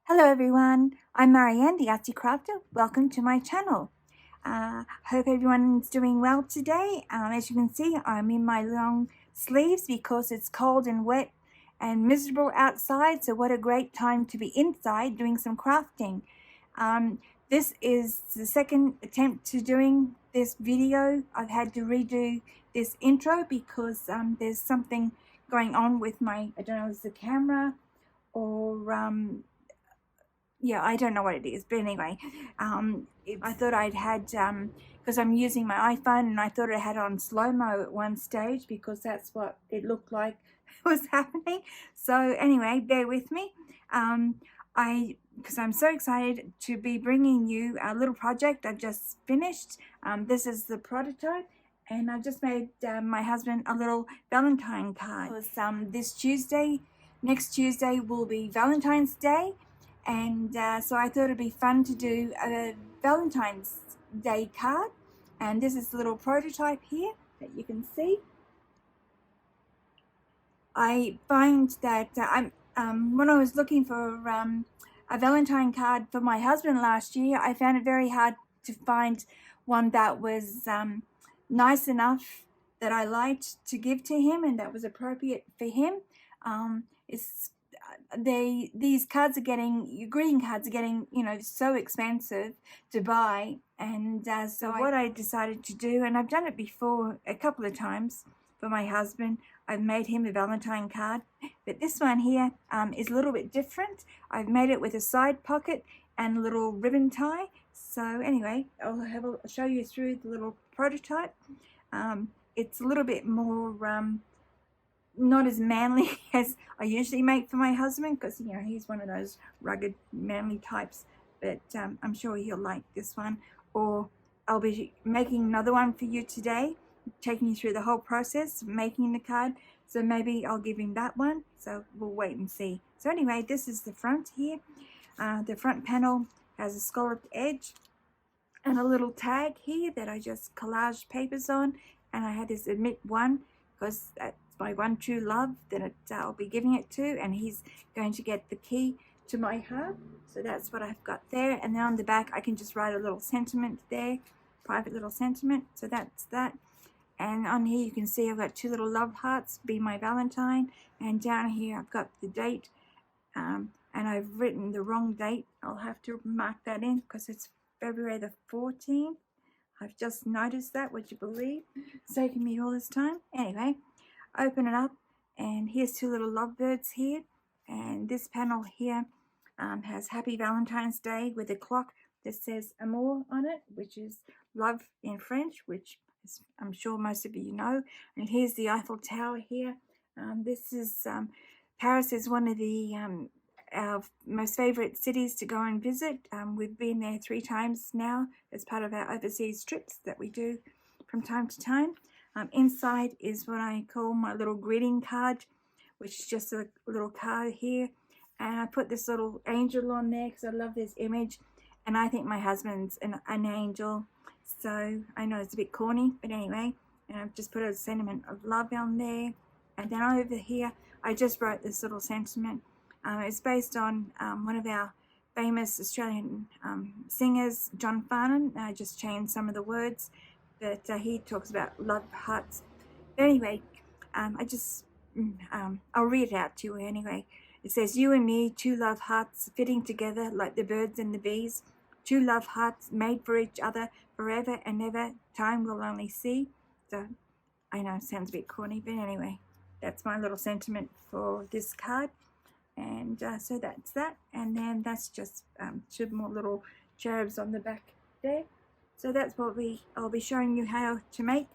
Hello everyone, I'm Marianne, the Artsy Crafter. Welcome to my channel. Hope everyone's doing well today. As you can see, I'm in my long sleeves because it's cold and wet and miserable outside, so what a great time to be inside doing some crafting. This is the second attempt to doing this video. I've had to redo this intro because there's something going on with my, I don't know if it's the camera or yeah, I don't know what it is, but anyway, I thought I'd had, because I'm using my iPhone, and I thought it had on slow-mo at one stage because that's what it looked like was happening. So anyway, bear with me. Because I'm so excited to be bringing you a little project I've just finished. This is the prototype, and I just made my husband a little Valentine card. Because next Tuesday will be Valentine's Day, and so I thought it'd be fun to do a Valentine's Day card. And this is the little prototype here that you can see. I find that when I was looking for a Valentine card for my husband last year, I found it very hard to find one that was nice enough that I liked to give to him and that was appropriate for him. These cards are getting, greeting cards are getting, so expensive to buy, and so what I decided to do, and I've done it before a couple of times for my husband, I've made him a Valentine card, but this one here is a little bit different. I've made it with a side pocket and a little ribbon tie. So anyway, I'll show you through the little prototype. It's a little bit more not as manly as I usually make for my husband, because he's one of those rugged manly types, but I'm sure he'll like this one. Or I'll be making another one for you today, taking you through the whole process of making the card, so maybe I'll give him that one. So we'll wait and see. So anyway, this is the front here. The front panel has a scalloped edge and a little tag here that I just collaged papers on, and I had this admit one because that's my one true love that I'll be giving it to, and he's going to get the key to my heart. So that's what I've got there, and then on the back I can just write a little sentiment there, private little sentiment. So that's that. And on here you can see I've got two little love hearts, be my Valentine, and down here I've got the date, and I've written the wrong date. I'll have to mark that in because it's February the 14th. I've just noticed that, would you believe? It's taken me all this time. Anyway, open it up, and here's two little lovebirds here, and this panel here has Happy Valentine's Day with a clock that says amour on it, which is love in French, which I'm sure most of you know. And here's the Eiffel Tower here. This is Paris is one of the our most favorite cities to go and visit. We've been there 3 times now as part of our overseas trips that we do from time to time. Inside is what I call my little greeting card, which is just a little card here. And I put this little angel on there because I love this image, and I think my husband's an angel. So I know it's a bit corny, but anyway, and I've just put a sentiment of love on there. And then over here, I just wrote this little sentiment. It's based on one of our famous Australian singers, John Farnham. I just changed some of the words, but he talks about love hearts. But anyway, I'll read it out to you anyway. It says, you and me, two love hearts fitting together like the birds and the bees. Two love hearts made for each other forever and ever. Time will only see. So I know it sounds a bit corny, but anyway, that's my little sentiment for this card. And so that's that. And then that's just 2 more little cherubs on the back there. So that's what I'll be showing you how to make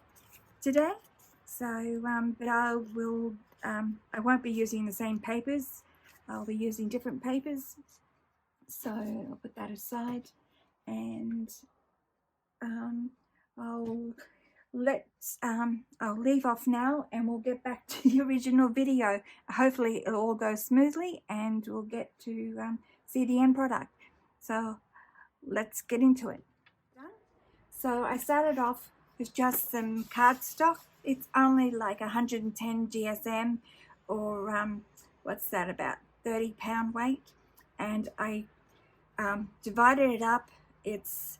today. So, but I won't be using the same papers. I'll be using different papers. So I'll put that aside, and I'll leave off now, and we'll get back to the original video. Hopefully it'll all go smoothly and we'll get to see the end product. So let's get into it. So I started off with just some cardstock. It's only like 110 GSM, or what's that, about 30 pound weight. and I divided it up. It's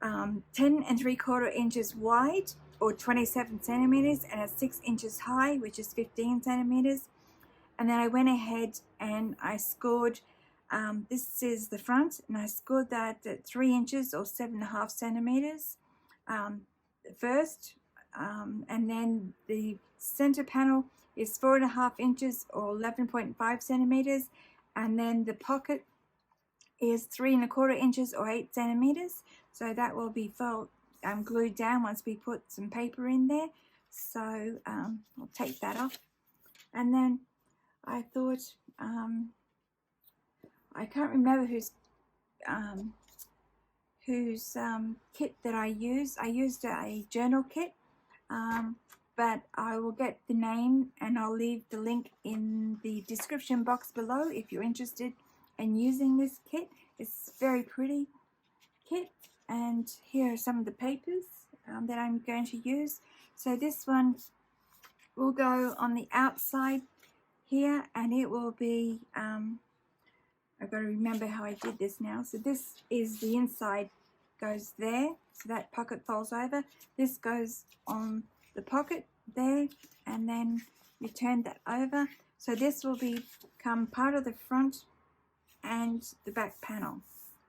10 3/4 inches wide, or 27 centimeters, and it's 6 inches high, which is 15 centimeters. And then I went ahead and I scored, this is the front, and I scored that at 3 inches or 7.5 centimeters first, and then the center panel is 4.5 inches or 11.5 centimeters, and then the pocket is 3 1/4 inches or 8 centimeters. So that will be glued down once we put some paper in there. So I'll take that off, and then I thought, I can't remember whose kit that I used. I used a journal kit, but I will get the name and I'll leave the link in the description box below if you're interested in using this kit. It's a very pretty kit, and here are some of the papers that I'm going to use. So this one will go on the outside here, and it will be, I've got to remember how I did this now. So this is the inside, goes there, so that pocket folds over. This goes on the pocket there, and then you turn that over. So this will become part of the front and the back panel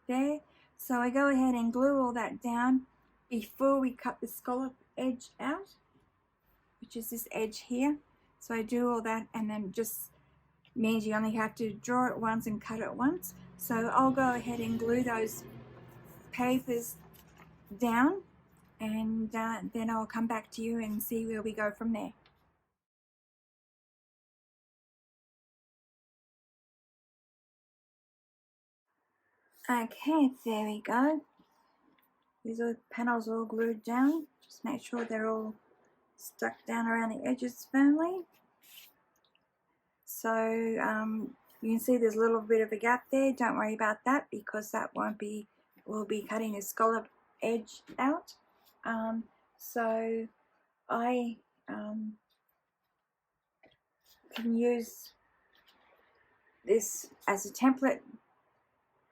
there. So I go ahead and glue all that down before we cut the scallop edge out, which is this edge here. So I do all that, and then just means you only have to draw it once and cut it once. So I'll go ahead and glue those papers down, and then I'll come back to you and see where we go from there. Okay, there we go. These are the panels all glued down. Just make sure they're all stuck down around the edges firmly. So you can see there's a little bit of a gap there. Don't worry about that, because that won't be, we'll be cutting the scallop edge out. So I can use this as a template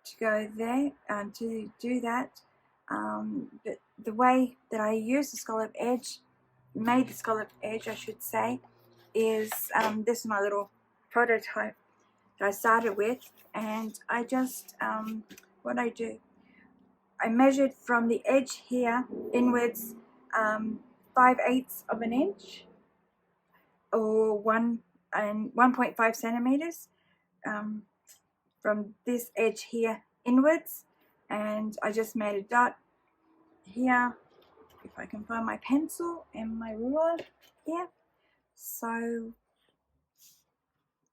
to go there to do that. But the way that I use the scallop edge, made the scallop edge I should say, is this is my little prototype that I started with, and I just what I do, I measured from the edge here inwards 5/8 of an inch, or 1.5 centimeters from this edge here inwards, and I just made a dot here, if I can find my pencil and my ruler here. So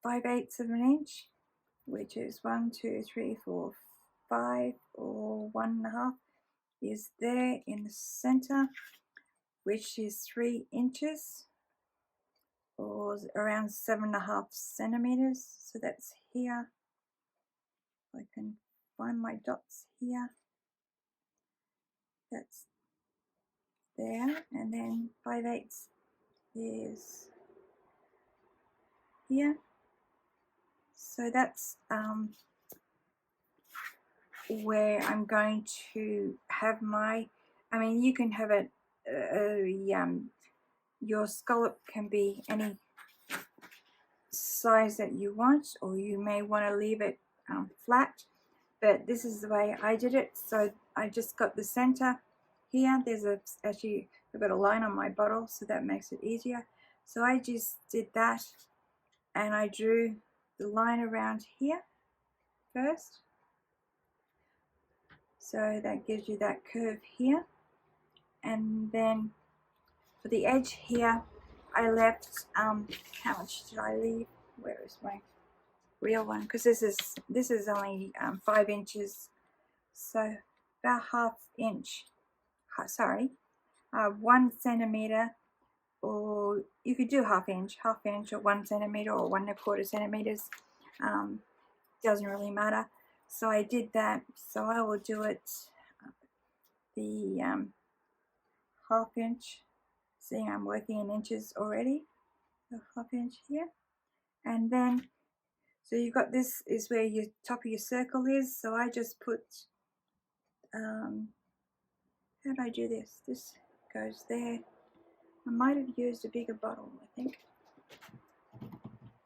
5/8 of an inch, which is 1 2 3 4 5, or 1.5, is there in the center, which is 3 inches or around 7.5 centimeters. So that's here. I can find my dots here. That's there, and then 5/8 is here. So that's where I'm going to have my, I mean, you can have it, your scallop can be any size that you want, or you may want to leave it flat, but this is the way I did it. So I just got the center here. There's actually I've got a line on my bottle, so that makes it easier. So I just did that, and I drew the line around here first. So that gives you that curve here, and then for the edge here I left, how much did I leave? Where is my real one? Because this is only 5 inches, so about 1/2 inch, sorry, 1 centimeter, or you could do 1/2 inch or 1 centimeter or 1 1/4 centimeters, doesn't really matter. So I did that. So I will do it the 1/2 inch, seeing I'm working in inches already, the 1/2 inch here, and then So you've got, this is where your top of your circle is. So I just put, how do I do this? This goes there. I might have used a bigger bottle, I think.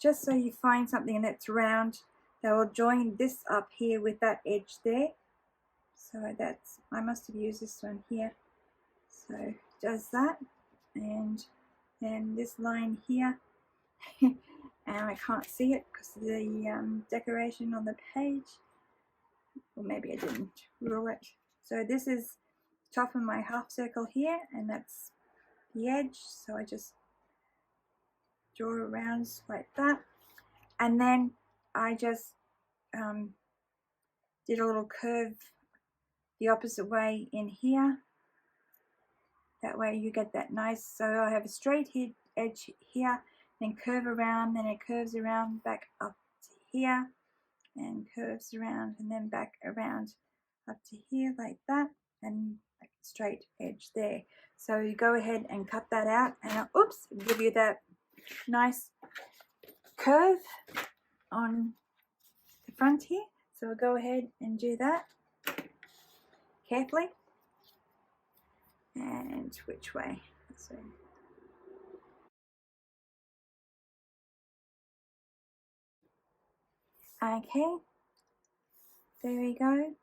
Just so you find something that's round, that will join this up here with that edge there. So that's, I must have used this one here. So it does that, and then this line here, and I can't see it because of the decoration on the page, or maybe I didn't rule it. So this is top of my half circle here, and that's the edge. So I just draw around like that, and then I just did a little curve the opposite way in here. That way you get that nice, so I have a straight edge here, then curve around, then it curves around back up to here, and curves around, and then back around up to here like that, and like a straight edge there. So you go ahead and cut that out, and oops, give you that nice curve on the front here. So we'll go ahead and do that carefully. And which way? So okay, there we go.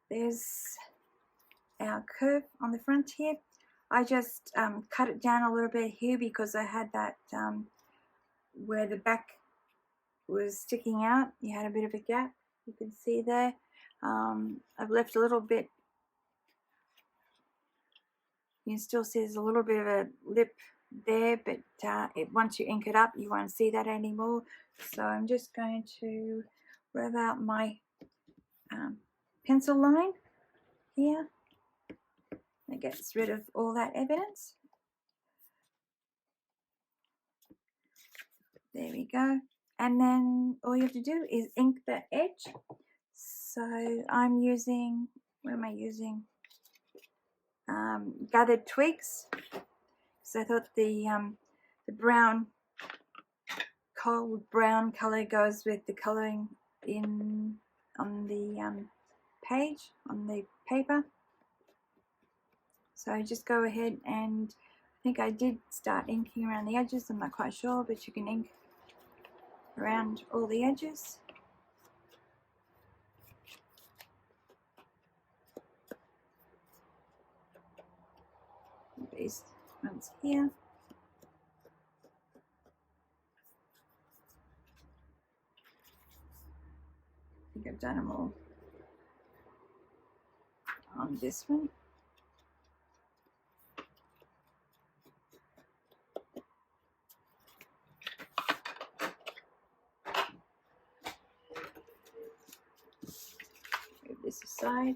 There's our curve on the front here. I just cut it down a little bit here because I had that where the back was sticking out, you had a bit of a gap, you can see there. I've left a little bit, you can still see there's a little bit of a lip there, but once you ink it up you won't see that anymore. So I'm just going to rub out my pencil line here. It gets rid of all that evidence. There we go. And then all you have to do is ink the edge. So I'm using, what am I using? Gathered Twigs. So I thought the brown, cold brown color goes with the coloring in on the page, on the paper. So I just go ahead, and I think I did start inking around the edges, I'm not quite sure, but you can ink around all the edges. These ones here. I think I've done them all on this one. Move this aside.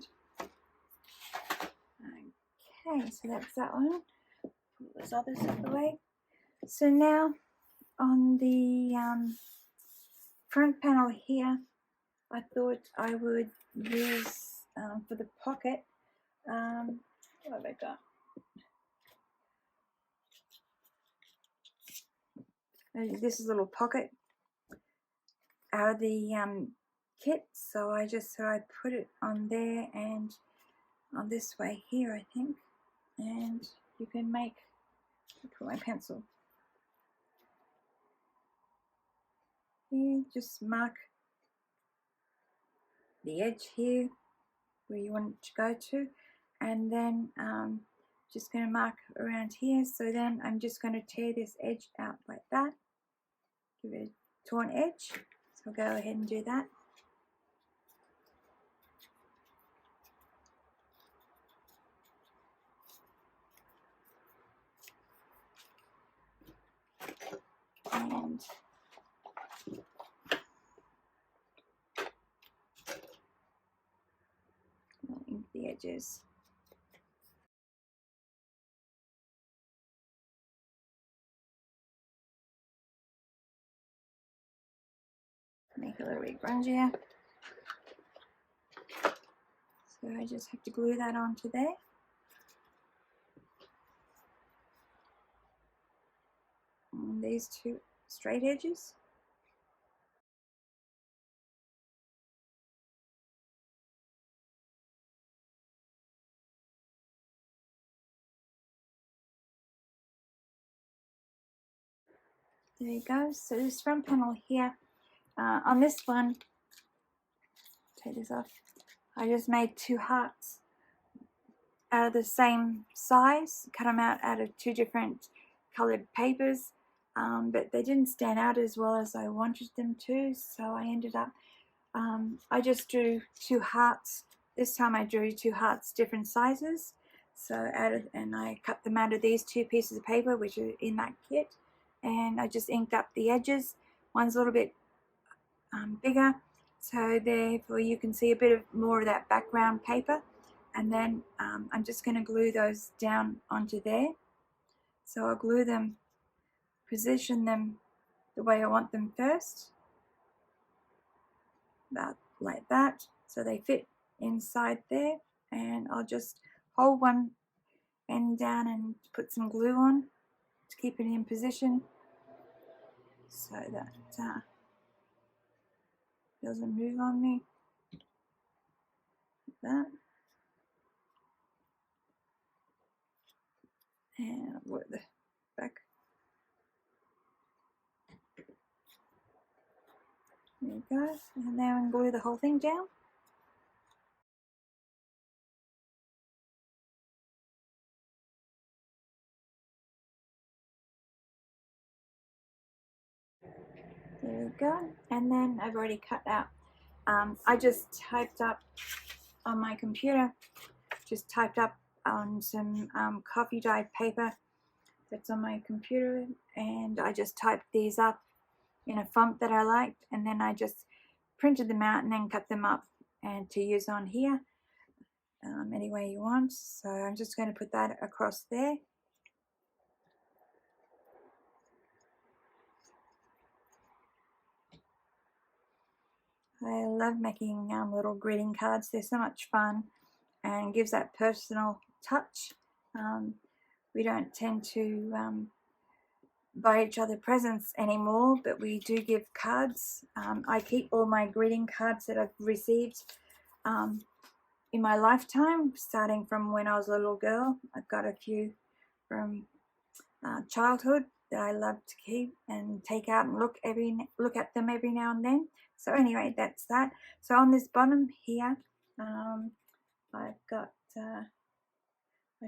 Okay, so that's that one. Put those others out of the way. So now on the front panel here, I thought I would use for the pocket. What have I got? This is a little pocket out of the kit, so I just thought I'd put it on there and on this way here, I think, and you can make, put my pencil here, just mark the edge here where you want it to go to, and then just going to mark around here. So then I'm just going to tear this edge out like that, give it a torn edge. So I'll go ahead and do that. And I'll ink the edges. Make it a little bit grungier. So I just have to glue that onto there. And these two straight edges. there you go. So this front panel here, on this one, take this off, I just made 2 hearts out of the same size, cut them out of 2 different colored papers, but they didn't stand out as well as I wanted them to, so I ended up, I just drew 2 hearts. This time I drew 2 hearts different sizes, so and I cut them out of these 2 pieces of paper which are in that kit, and I just inked up the edges. One's a little bit bigger, so therefore you can see a bit of more of that background paper, and then I'm just going to glue those down onto there. So I'll glue them, position them the way I want them first, about like that, so they fit inside there, and I'll just hold one end down and put some glue on to keep it in position so that doesn't move on me, like that. And I'll work the back. There you go, and now I'm glue the whole thing down. There we go, and then I've already cut out. I just typed up on my computer, just typed up on some coffee dyed paper that's on my computer, and I just typed these up in a font that I liked, and then I just printed them out and then cut them up and to use on here any way you want. So I'm just going to put that across there. I love making little greeting cards. They're so much fun and gives that personal touch. We don't tend to buy each other presents anymore, but we do give cards. I keep all my greeting cards that I've received in my lifetime, starting from when I was a little girl. I've got a few from childhood that I love to keep and take out and look at them every now and then. So anyway, that's that. So on this bottom here, I've got, I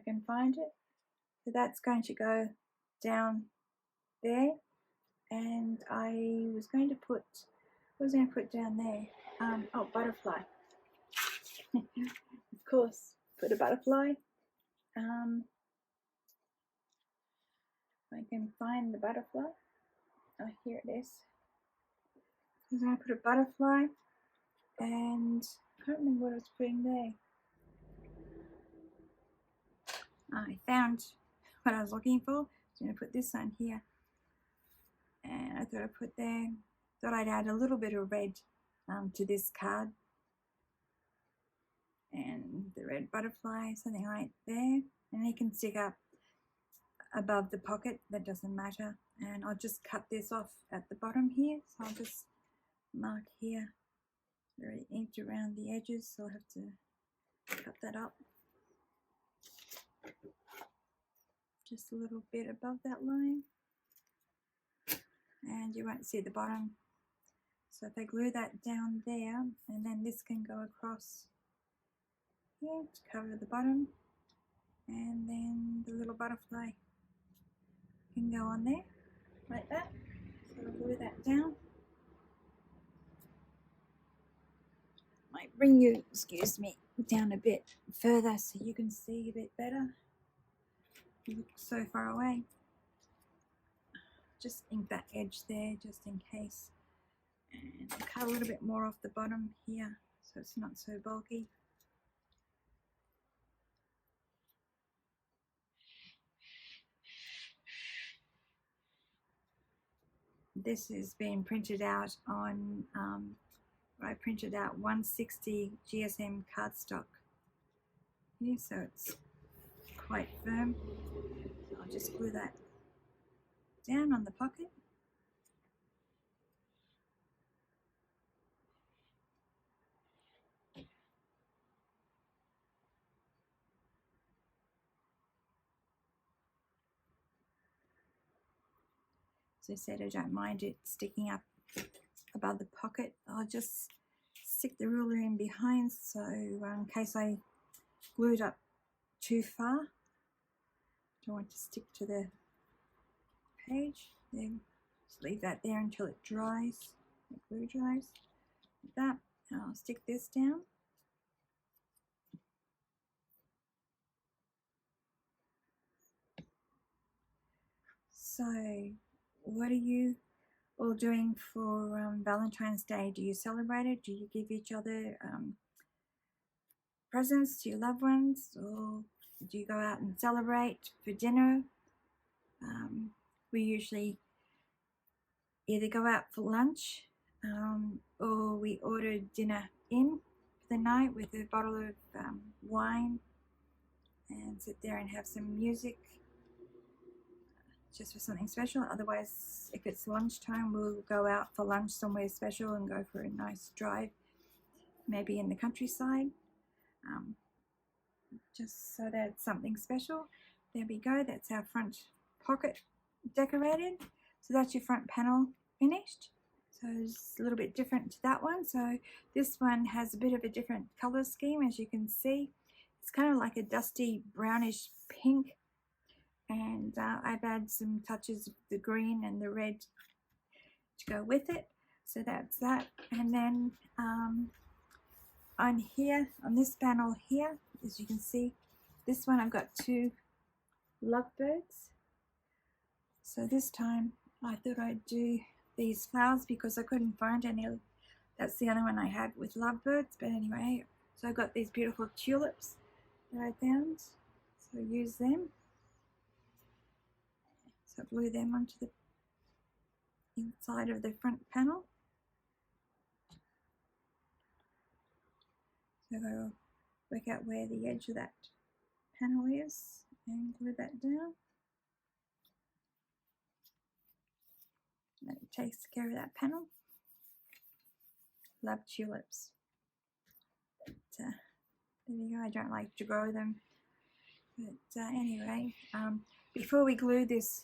can find it. So that's going to go down there, and I was going to put, what was I going to put down there? Oh, butterfly. Of course, put a butterfly. I can find the butterfly. Oh, here it is. I'm going to put a butterfly, and I can't remember what I was putting there. I found what I was looking for. I'm going to put this on here, and I thought I'd put there, thought I'd add a little bit of red to this card, and the red butterfly, something like there, and you can stick up above the pocket, that doesn't matter. And I'll just cut this off at the bottom here, so I'll just mark here, very inked around the edges, so I'll have to cut that up just a little bit above that line, and you won't see the bottom. So if I glue that down there, and then this can go across here to cover the bottom, and then the little butterfly can go on there like that. So I'll glue that down. Might bring you, excuse me, down a bit further so you can see a bit better. You look so far away. Just ink that edge there just in case, and cut a little bit more off the bottom here so it's not so bulky. This is being printed out on, I printed out 160 GSM cardstock. Yeah, so it's quite firm. So I'll just glue that down on the pocket. As I said, I don't mind it sticking up above the pocket. I'll just stick the ruler in behind, so in case I glue it up too far, don't want to stick to the page. Then just leave that there until it dries, the glue dries. Like that. And I'll stick this down. So, what are you all doing for Valentine's Day? Do you celebrate it? Do you give each other presents to your loved ones, or do you go out and celebrate for dinner? We usually either go out for lunch or we order dinner in for the night with a bottle of wine and sit there and have some music just for something special. Otherwise, if it's lunchtime, we'll go out for lunch somewhere special and go for a nice drive, maybe in the countryside, just so that it's something special. There we go, that's our front pocket decorated. So that's your front panel finished. So it's a little bit different to that one. So this one has a bit of a different color scheme, as you can see. It's kind of like a dusty brownish pink, and I've added some touches of the green and the red to go with it. So that's that. And then on here, on this panel here, as you can see, this one I've got 2 lovebirds. So this time I thought I'd do these flowers because I couldn't find any. That's the other one I had with lovebirds. But anyway, so I got these beautiful tulips that I found. So I use them. So I glue them onto the inside of the front panel. So I've got to work out where the edge of that panel is and glue that down. That takes care of that panel. Love tulips. But, there we go. I don't like to grow them. But anyway, before we glue this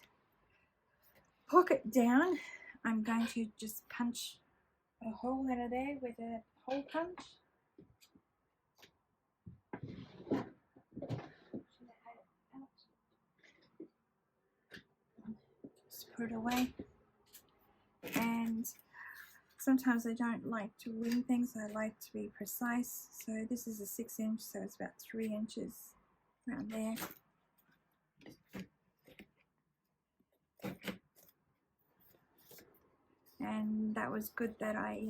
pocket down, I'm going to just punch a hole out of there with a hole punch. Just put it away. And sometimes I don't like to wing things, I like to be precise. So this is a 6-inch, so it's about 3 inches around there. And that was good that I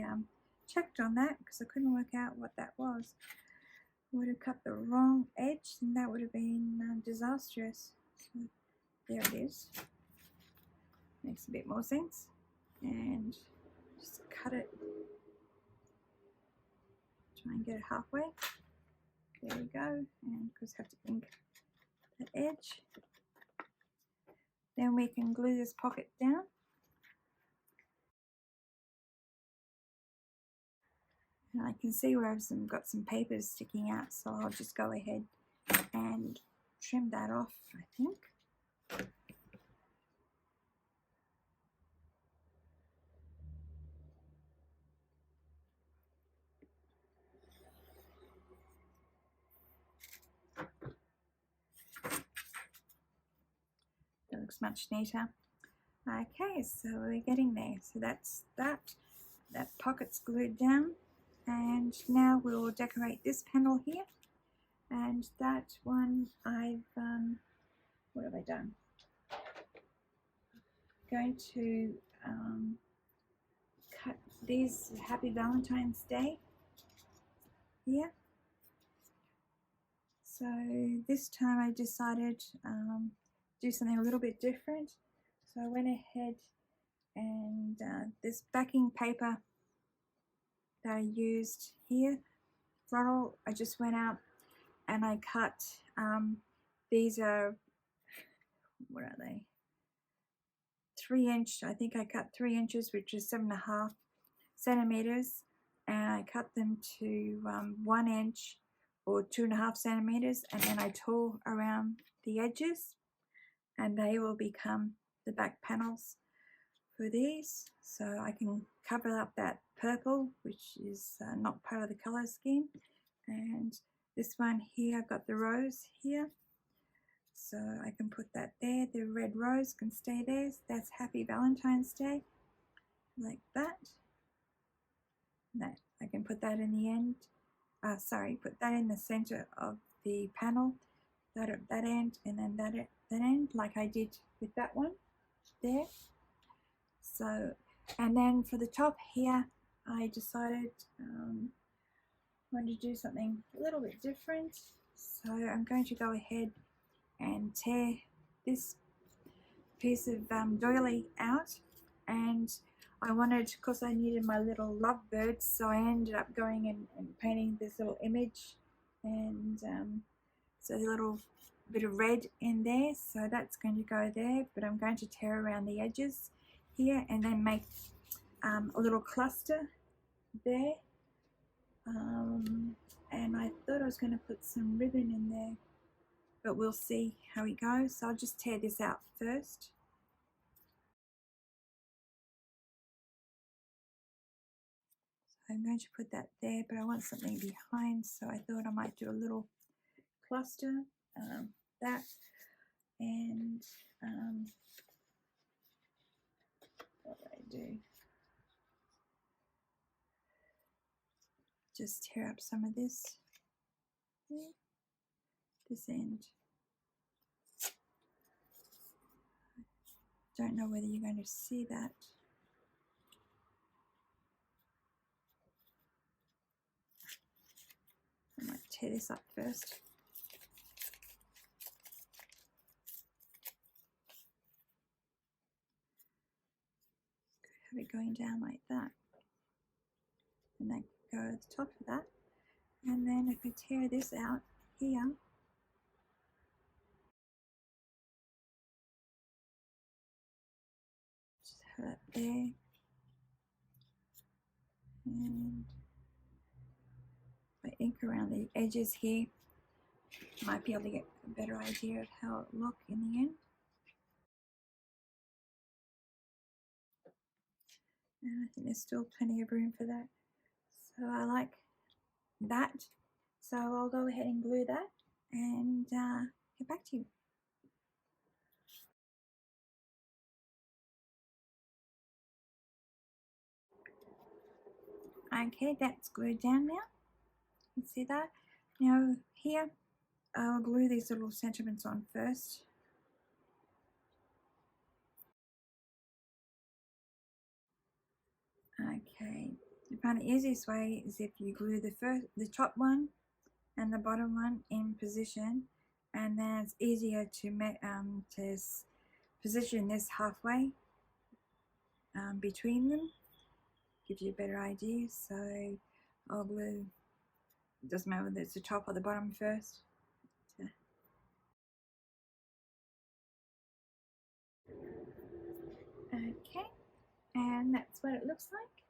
checked on that, because I couldn't work out what that was. I would have cut the wrong edge and that would have been disastrous. So there it is. Makes a bit more sense. And just cut it. Try and get it halfway. There we go. And because I have to ink that edge. Then we can glue this pocket down. And I can see where I've got some papers sticking out, so I'll just go ahead and trim that off, I think. That looks much neater. Okay, so we're getting there. So that's that. That pocket's glued down. And now we'll decorate this panel here. And that one I've, what have I done? Going to cut these Happy Valentine's Day here. So this time I decided do something a little bit different. So I went ahead and this backing paper that I used here, floral, I just went out and I cut, these are, what are they? 3-inch, I think I cut 3 inches, which is 7.5 centimeters, and I cut them to 1 inch or 2.5 centimeters, and then I tore around the edges, and they will become the back panels for these, so I can cover up that purple, which is not part of the color scheme. And this one here, I've got the rose here, so I can put that there. The red rose can stay there. That's Happy Valentine's Day, like that. That I can put that in the end. Put that in the center of the panel, that at that end, and then that at that end, like I did with that one there. So, and then for the top here, I decided I wanted to do something a little bit different. So I'm going to go ahead and tear this piece of doily out, and I wanted, because I needed my little lovebirds, so I ended up going and painting this little image, and so a little bit of red in there, so that's going to go there, but I'm going to tear around the edges here and then make a little cluster there, and I thought I was going to put some ribbon in there, but we'll see how it goes. So I'll just tear this out first. So I'm going to put that there, but I want something behind, so I thought I might do a little cluster, that, and what do I do? Just tear up some of this end. Don't know whether you're going to see that. I might tear this up first. Have it going down like that, and then go at the top of that, and then if I tear this out here, just have it there, and if I ink around the edges here, I might be able to get a better idea of how it look in the end. And I think there's still plenty of room for that, so I like that. So I'll go ahead and glue that and get back to you. Okay, that's glued down now. You can see that. Now here, I'll glue these little sentiments on first. Okay, I find the easiest way is if you glue the top one and the bottom one in position, and then it's easier to position this halfway between them. Gives you a better idea. So I'll glue, it doesn't matter whether it's the top or the bottom first. Okay, and that's what it looks like.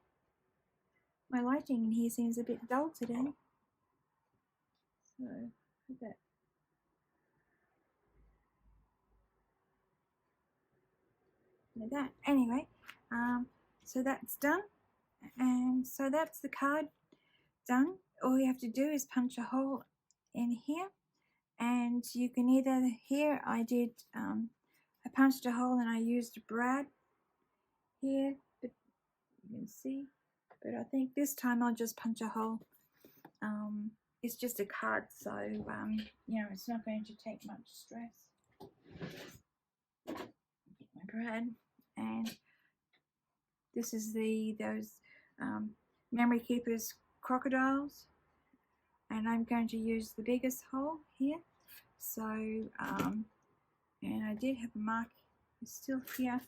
My lighting in here seems a bit dull today, so that. Like that. Anyway, so that's done, and so that's the card done. All you have to do is punch a hole in here, and you can either, here I did, I punched a hole and I used a brad here, but you can see, but I think this time I'll just punch a hole. It's just a card, so you know, it's not going to take much stress. Get my brad, and this is those Memory Keepers crocodiles, and I'm going to use the biggest hole here. So and I did have a mark, it's still here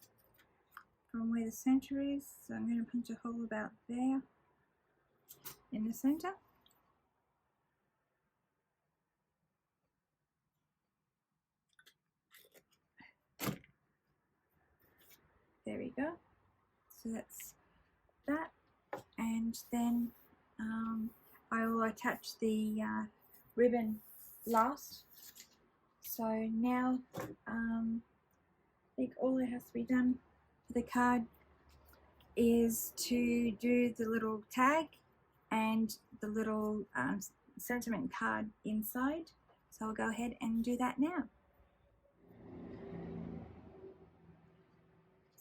from where the center is, so I'm going to punch a hole about there in the center. There we go. So that's that, and then I will attach the ribbon last. So now I think all that has to be done for the card is to do the little tag and the little sentiment card inside. So I'll go ahead and do that now.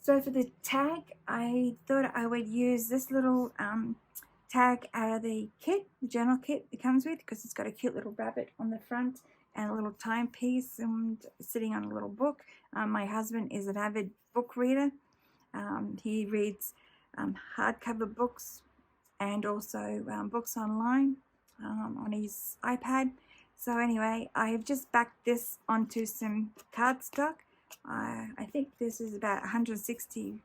So for the tag, I thought I would use this little tag out of the kit, the journal kit it comes with, because it's got a cute little rabbit on the front and a little timepiece and sitting on a little book. My husband is an avid book reader. He reads hardcover books and also books online on his iPad. So anyway, I've just backed this onto some cardstock. I think this is about 160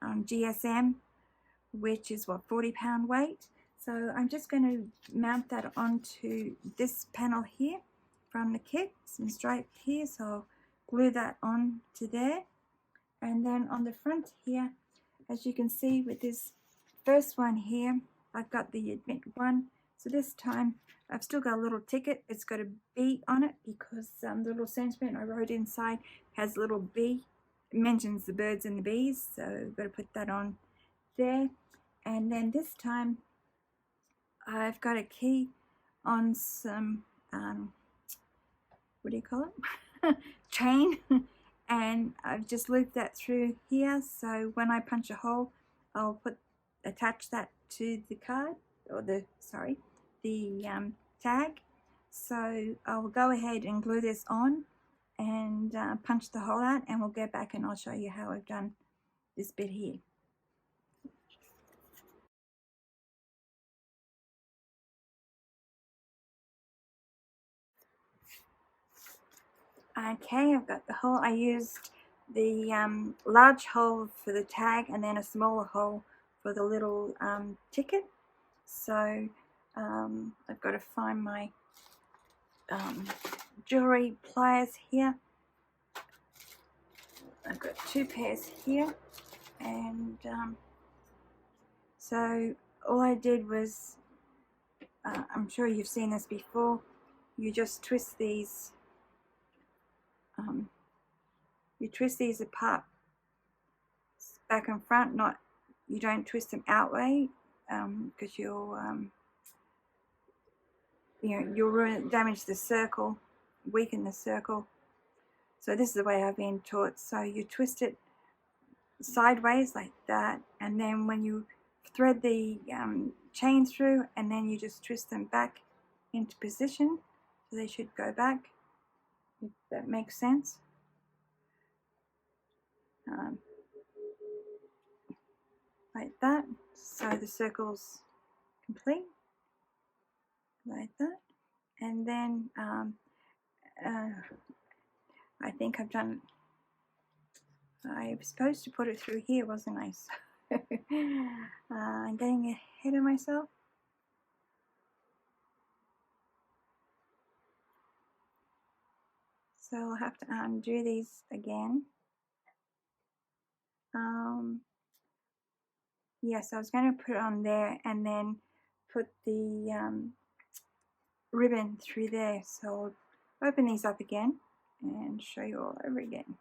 GSM, which is what, 40-pound weight. So I'm just going to mount that onto this panel here from the kit, some stripe here, so I'll glue that on to there. And then on the front here, as you can see with this first one here, I've got the admit one. So this time I've still got a little ticket. It's got a bee on it because the little sentiment I wrote inside has a little bee. It mentions the birds and the bees, so I've got to put that on there. And then this time I've got a key on some what do you call it, chain, and I've just looped that through here, so when I punch a hole I'll attach that to the card, or the tag. So I'll go ahead and glue this on and punch the hole out, and we'll go back and I'll show you how I've done this bit here. Okay, I've got the hole. I used the large hole for the tag and then a smaller hole for the little ticket. So I've got to find my jewelry pliers here. I've got 2 pairs here, and so all I did was, I'm sure you've seen this before, you just twist these apart, back and front. You don't twist them outway, because you'll damage the circle, weaken the circle. So this is the way I've been taught. So you twist it sideways like that, and then when you thread the chain through, and then you just twist them back into position, so they should go back, if that makes sense. Like that, so the circle's complete, like that. And then I think I've done, I was supposed to put it through here, wasn't I? So I'm getting ahead of myself. So I'll have to undo these again. Yes, I was going to put it on there and then put the ribbon through there. So I'll open these up again and show you all over again.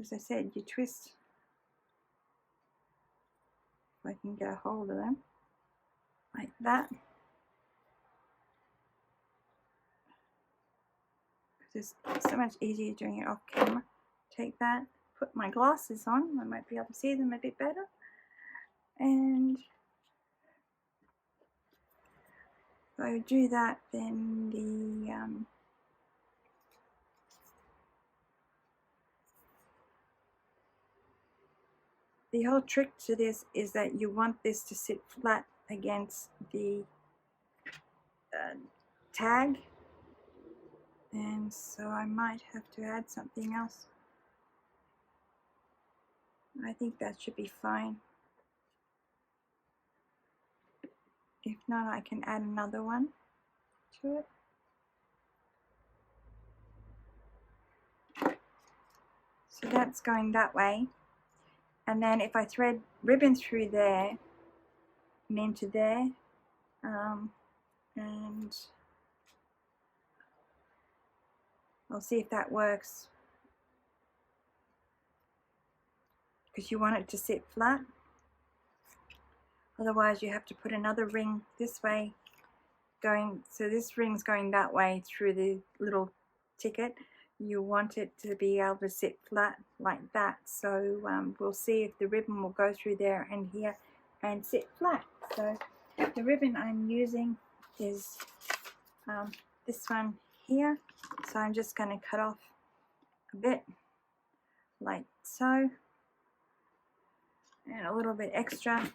As I said, you twist, if I can get a hold of them, like that. It's so much easier doing it off camera. Take that, put my glasses on, I might be able to see them a bit better. And if I do that, then the whole trick to this is that you want this to sit flat against the tag, and so I might have to add something else. I think that should be fine. If not, I can add another one to it. So that's going that way. And then if I thread ribbon through there and into there, and I'll see if that works. because you want it to sit flat. Otherwise you have to put another ring this way going, so this ring's going that way through the little ticket. You want it to be able to sit flat like that. So we'll see if the ribbon will go through there and here and sit flat. So the ribbon I'm using is this one here. So I'm just going to cut off a bit like so, and a little bit extra.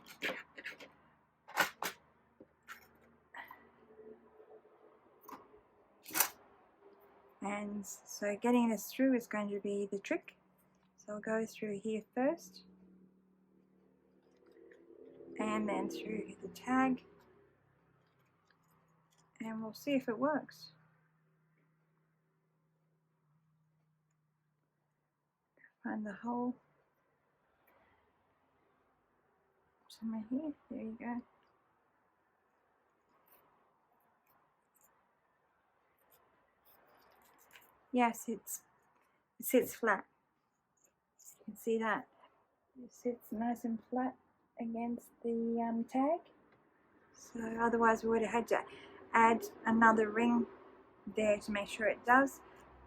And so getting this through is going to be the trick. So I'll go through here first, and then through the tag, and we'll see if it works. Find the hole somewhere here. There you go. Yes, it sits flat. You can see that. It sits nice and flat against the tag. So otherwise we would have had to add another ring there to make sure it does.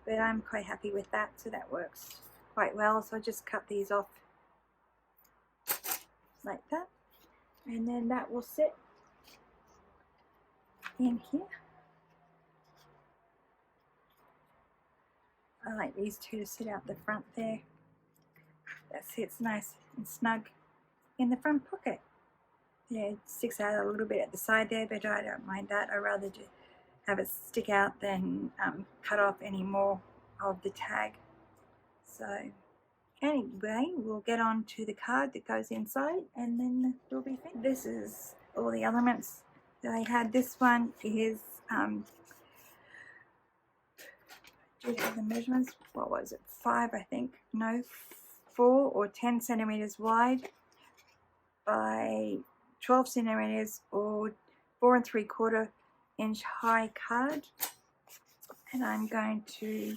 But I'm quite happy with that, so that works quite well. So I just cut these off like that, and then that will sit in here. I like these two to sit out the front there. That sits nice and snug in the front pocket. Yeah, it sticks out a little bit at the side there, but I don't mind that. I'd rather just have it stick out than cut off any more of the tag. So anyway, we'll get on to the card that goes inside, and then we'll be finished. This is all the elements that I had. This one is do you have the measurements? What was it? 5, I think. No, 4 or 10 centimeters wide by 12 centimeters or 4 3/4 inch high card. And I'm going to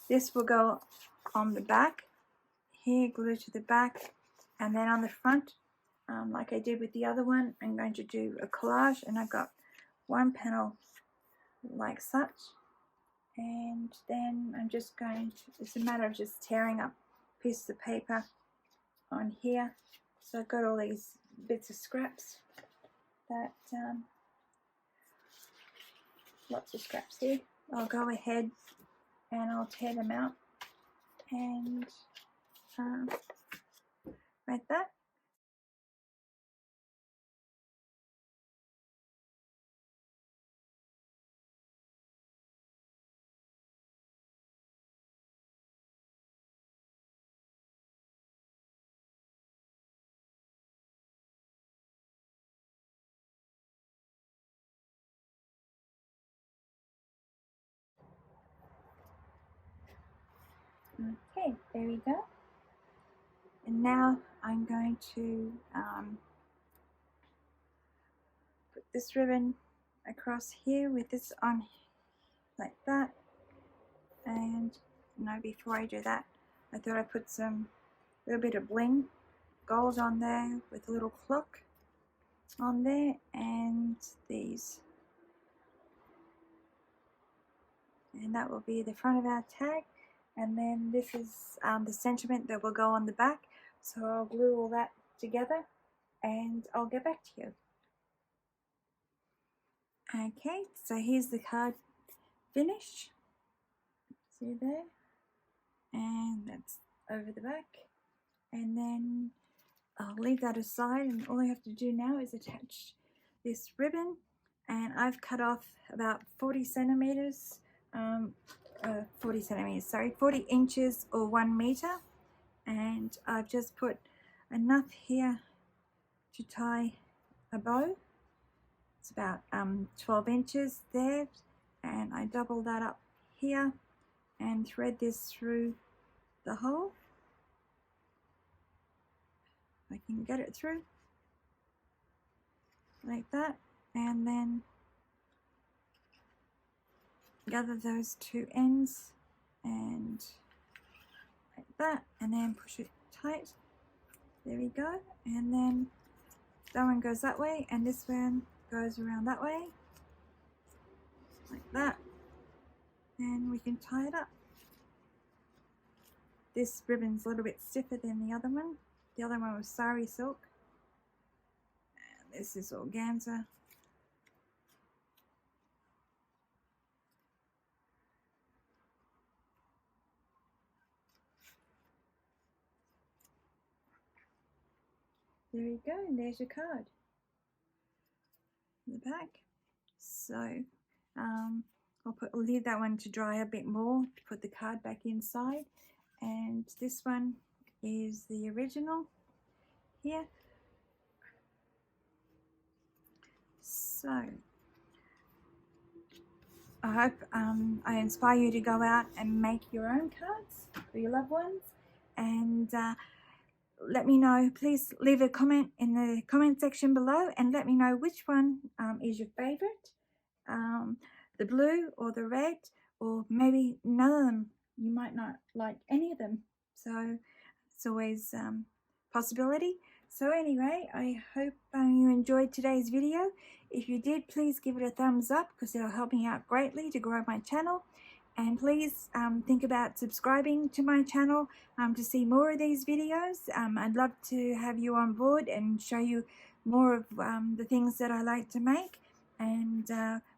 this will go on the back here, glued to the back, and then on the front, like I did with the other one, I'm going to do a collage, and I've got one panel like such. And then I'm just going to, it's a matter of just tearing up pieces of paper on here. So I've got all these bits of scraps that, lots of scraps here. I'll go ahead and I'll tear them out and like that. Okay, there we go. And now I'm going to put this ribbon across here with this on like that. And no, before I do that, I thought I'd put some little bit of bling gold on there with a little clock on there, and these, and that will be the front of our tag. And then this is the sentiment that will go on the back. So I'll glue all that together and I'll get back to you. Okay, so here's the card finished. See there? And that's over the back. And then I'll leave that aside, and all I have to do now is attach this ribbon. And I've cut off about 40 centimeters, 40 inches or 1 meter. And I've just put enough here to tie a bow. It's about 12 inches there, and I double that up here and thread this through the hole. I can get it through like that, and then gather those two ends and like that, and then push it tight. There we go. And then that one goes that way, and this one goes around that way, like that, and we can tie it up. This ribbon's a little bit stiffer than the other one. The other one was sari silk, and this is organza. There you go, and there's your card in the back. So I'll leave that one to dry a bit more to put the card back inside. And this one is the original here. So I hope I inspire you to go out and make your own cards for your loved ones. And let me know, please leave a comment in the comment section below and let me know which one is your favorite, the blue or the red, or maybe none of them. You might not like any of them, so it's always a possibility. So anyway, I hope you enjoyed today's video. If you did, please give it a thumbs up because it'll help me out greatly to grow my channel. And please think about subscribing to my channel to see more of these videos. I'd love to have you on board and show you more of the things that I like to make, and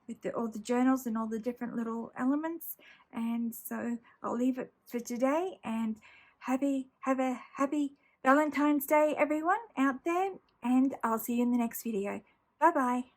with all the journals and all the different little elements. And so I'll leave it for today, and have a happy Valentine's Day everyone out there, and I'll see you in the next video. Bye bye.